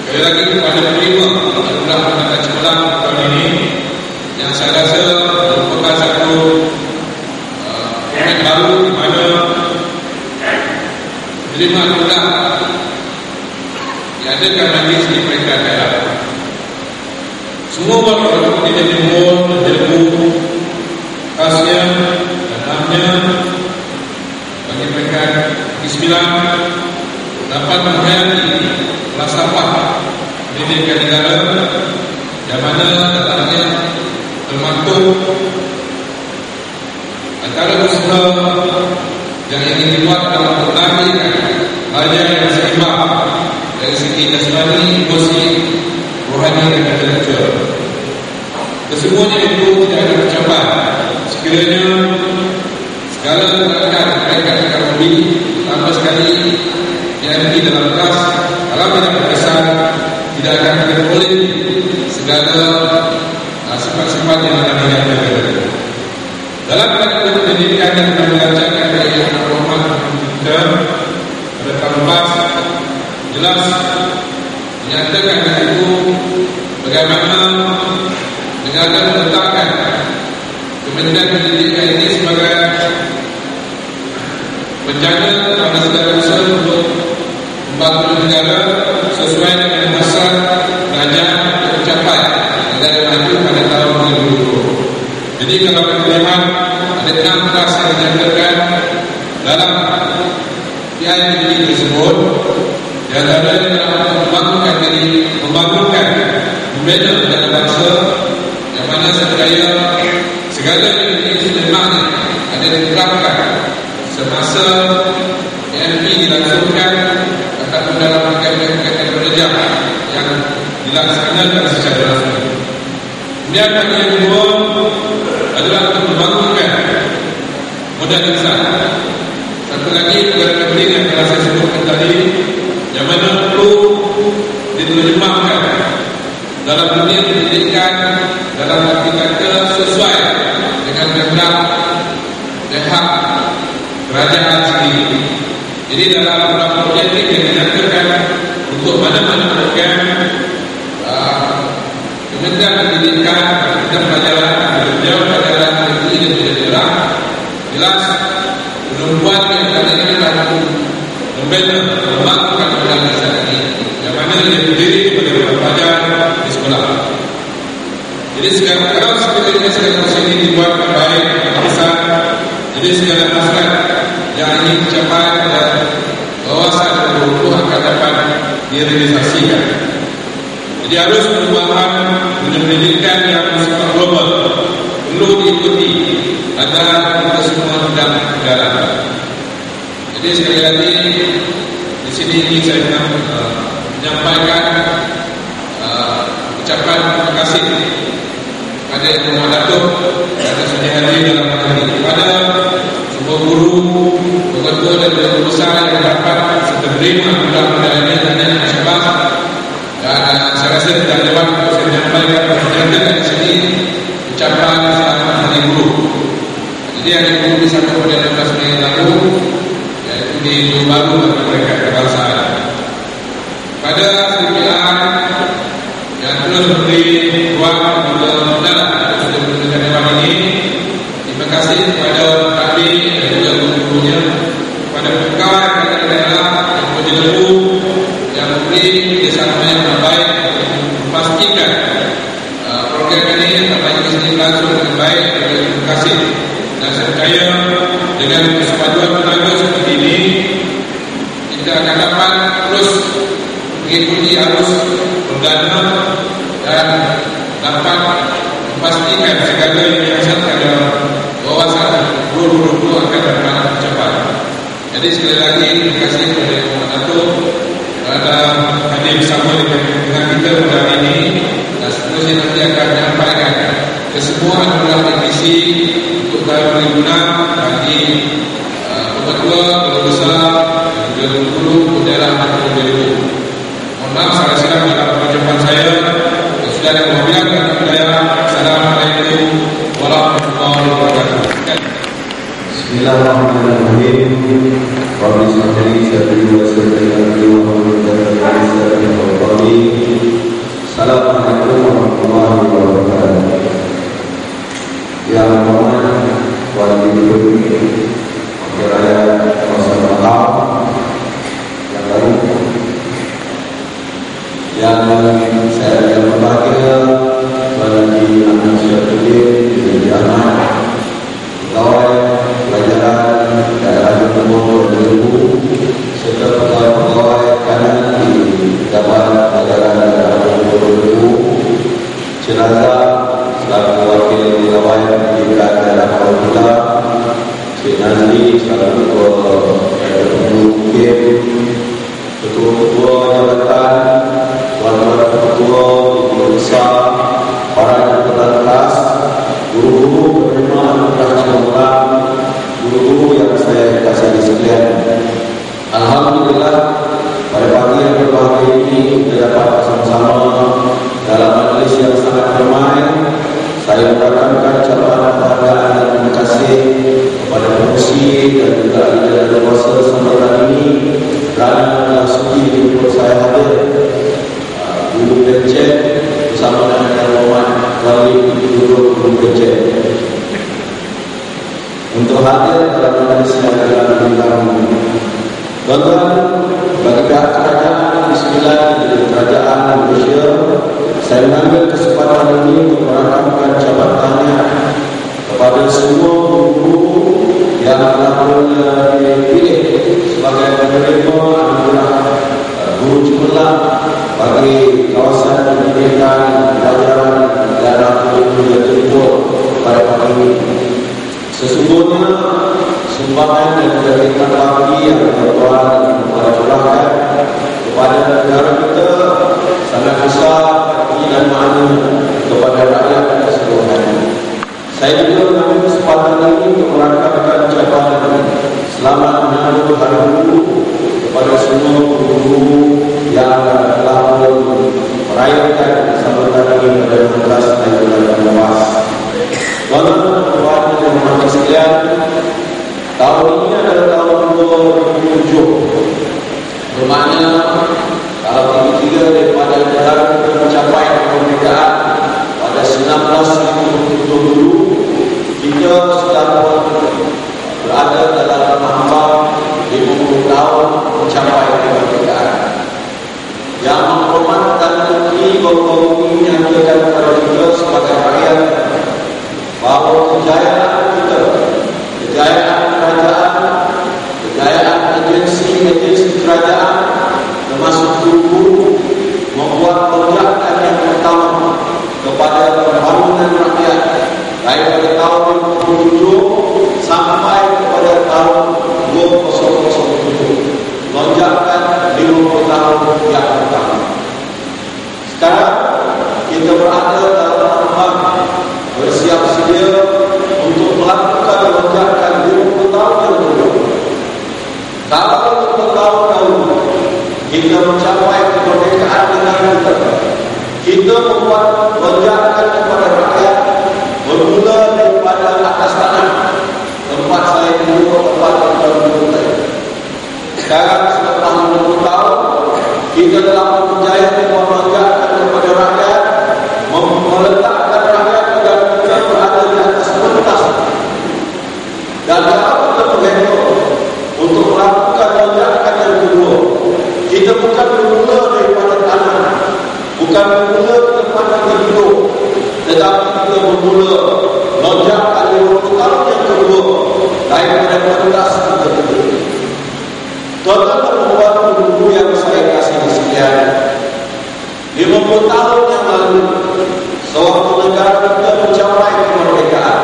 Sekali lagi kepada penerima adalah anak sekolah tahun ini yang Semua warga di Timur, Telugu, khasnya dan amnya bagi mereka Bismillah dapat menghayati falsafah pendidikan negara yang mana dalamnya termaktub antara usaha yang ingin dibuat dalam mengambil hanya yang seimbang dari segi jasmani, emosi, rohani dan intelektual. Kesemuanya itu tidak akan tercapai sekiranya segala gerakan mereka akan lebih tambah sekali PNP dalam kelas dalam bidang berkesan tidak akan teroleh segala sifat-sifat yang akan dihadapi. Dalam pendidikan yang akan dilancarkan dari Yang Rahmat kita pada tahun lepas jelas menyatakan itu bagaimana negara meletakkan Kementerian Pendidikan ini sebagai penjaga pada segala usaha untuk membangun negara sesuai dengan hasrat kerajaan untuk mencapai negara maju pada tahun 2020. Jadi kalau kita lihat ada 6 kelas yang dinyatakan dalam PIPD tersebut, yang ada dalam membangunkan membina negara bangsa yang mana segala Indonesia lemahnya ada diterapkan semasa PNP dilangsungkan atau dalam kegiatan kerja yang dilaksanakan secara rasmi. Kemudian yang kedua adalah untuk membangunkan modernisasi. Satu lagi perkara penting yang telah saya sebutkan tadi, yang mana perlu diterjemahkan dalam dunia pendidikan dalam arti kata sesuai dengan kehendak dan hak kerajaan sendiri. Jadi dalam beberapa objektif yang dinyatakan untuk mana-mana program Kementerian Pendidikan dan pelajaran jauh pelajaran negeri dan daerah jelas penumpuan yang kali dalam membina membangunkan organisasi ini yang mana dia berdiri kepada pelajar di sekolah. Jadi kalau sekiranya segala usaha ini dibuat baik, besar, jadi segala hasrat yang ingin dicapai dan wawasan berhukum akan dapat direalisasikan. Jadi harus perubahan pendidikan yang bersifat global perlu diikuti agar kita semua tidak berjalan. Jadi sekali lagi di sini ini saya menyampaikan ucapan terima kasih kepada Yang Maha Datuk yang sudah hadir dalam hari ini, kepada semua guru, ketua dan guru besar yang dapat menerima undang-undang ini dan masyarakat. Dan saya rasa tidak lewat untuk saya menyampaikan perhatian di sini ucapan selamat Hari Guru. Jadi Hari Guru disambut pada 12 Mei lalu, yaitu di Tahun Baru bagi mereka kebangsaan. Pada CPR yang terus memberi ruang kepada dalam sudah menunjukkan dewan ini, terima kasih kepada kami dan juga guru-gurunya, kepada pegawai daerah yang berjelaku yang memberi kerjasama yang terbaik untuk memastikan program ini terbaik di sini berlangsung dengan baik. Terima kasih dan saya percaya dengan kesempatan tenaga seperti ini kita akan dapat terus mengikuti arus perdana dan dapat memastikan segala yang dihasilkan dalam wawasan guru-guru akan dapat tercapai. Jadi sekali lagi terima kasih kepada Yang Maha Datuk pada hadir bersama dengan kita pada hari ini, dan seterusnya nanti akan menyampaikan kesemua adalah revisi untuk tahun 2006 bagi ketua, guru besar dan juga guru daerah tahun 2000. Mohon maaf salah silap dalam pengucapan saya. Sudah ada pembimbingan dan budaya. Assalamualaikum warahmatullahi wabarakatuh. Bismillahirrahmanirrahim. Rabbi sholli sadri wa yassir wa Assalamualaikum warahmatullahi wabarakatuh. Yang Muhammad wali guru Raya Masyarakat yang baru yang saya berbahagia Dalam selaku wakil pegawai pendidikan dalam kita, Cik Nazli selaku ketua ketua jabatan, tuan-tuan ketua, ibu besar, para jabatan kelas, guru-guru penerima anugerah cemerlang, guru-guru yang saya kasihi sekalian. Alhamdulillah, pada pagi yang berbahagia ini kita dapat bersama-sama dalam majlis yang sangat ramai. Saya mengucapkan ucapan penghargaan dan terima kasih kepada pengurusi dan juga ahli dan kuasa sambutan ini kerana telah sudi untuk saya hadir. Guru Pencet bersama dengan Yang Muhammad Wali Guru Pencet untuk hadir dalam majlis yang dalam bintang. Tuan-tuan, bagi pihak kerajaan Bismillah di Kerajaan Malaysia, saya mengambil kesempatan ini untuk merakamkan ucapan tahniah kepada semua guru yang telah dipilih sebagai penerima anugerah guru cemerlang bagi kawasan pendidikan, pelajaran dan aktiviti jemput pada pagi ini. Sesungguhnya sumbangan dan kegiatan bakti yang tuan-tuan dan tuan curahkan kepada negara kita sangat besar dan makna kepada rakyat keseluruhan. Saya juga mengambil kesempatan ini untuk merakamkan ucapan selamat menyambut Hari Guru kepada semua guru yang telah merayakan sambutan ini pada 16 Mei bulan Lepas. Tuan-tuan dan puan sekalian, tahun ini adalah tahun 2007. Bermakna kalau tiga-tiga daripada negara kita mencapai kemerdekaan pada 1970 dulu, kita sudah berada dalam hamba 50 tahun mencapai kemerdekaan. Yang menghormat dan ini baru-baru ini menyatakan kepada kita sebagai rakyat bahawa kejayaan kita, kejayaan kerajaan, kejayaan agensi kerajaan termasuk guru membuat lonjakan yang pertama kepada pembangunan rakyat daripada tahun 2007 sampai kepada tahun 2007, lonjakan 50 tahun yang pertama. Sekarang kita berada dalam hamba bersiap sedia untuk melakukan lonjakan 50 tahun yang kedua. Kalau 50 tahun dahulu kita mencapai kemerdekaan negara kita membuat lonjakan kepada rakyat bermula daripada atas tanah tempat saya duduk, tempat tadi. Sekarang selepas 50 tahun kita telah berjaya membuat lonjakan kepada rakyat, meletakkan rakyat agar kita berada di atas pentas. Dan kalau kita berhenti untuk melakukan lonjakan yang kedua, kita bukan bermula daripada tanah, bukan bermula di tempat kita duduk, tetapi kita bermula lonjakan 50 tahun yang kedua daripada pentas kita duduk. Tuan-tuan dan puan guru yang saya kasihi sekalian, 50 tahun yang lalu, sewaktu negara kita mencapai kemerdekaan,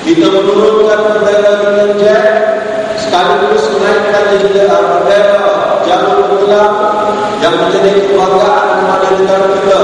kita menurunkan bendera Union Jack, sekaligus menaikkan bendera Jangan Tenggelam yang menjadi kebanggaan kepada negara kita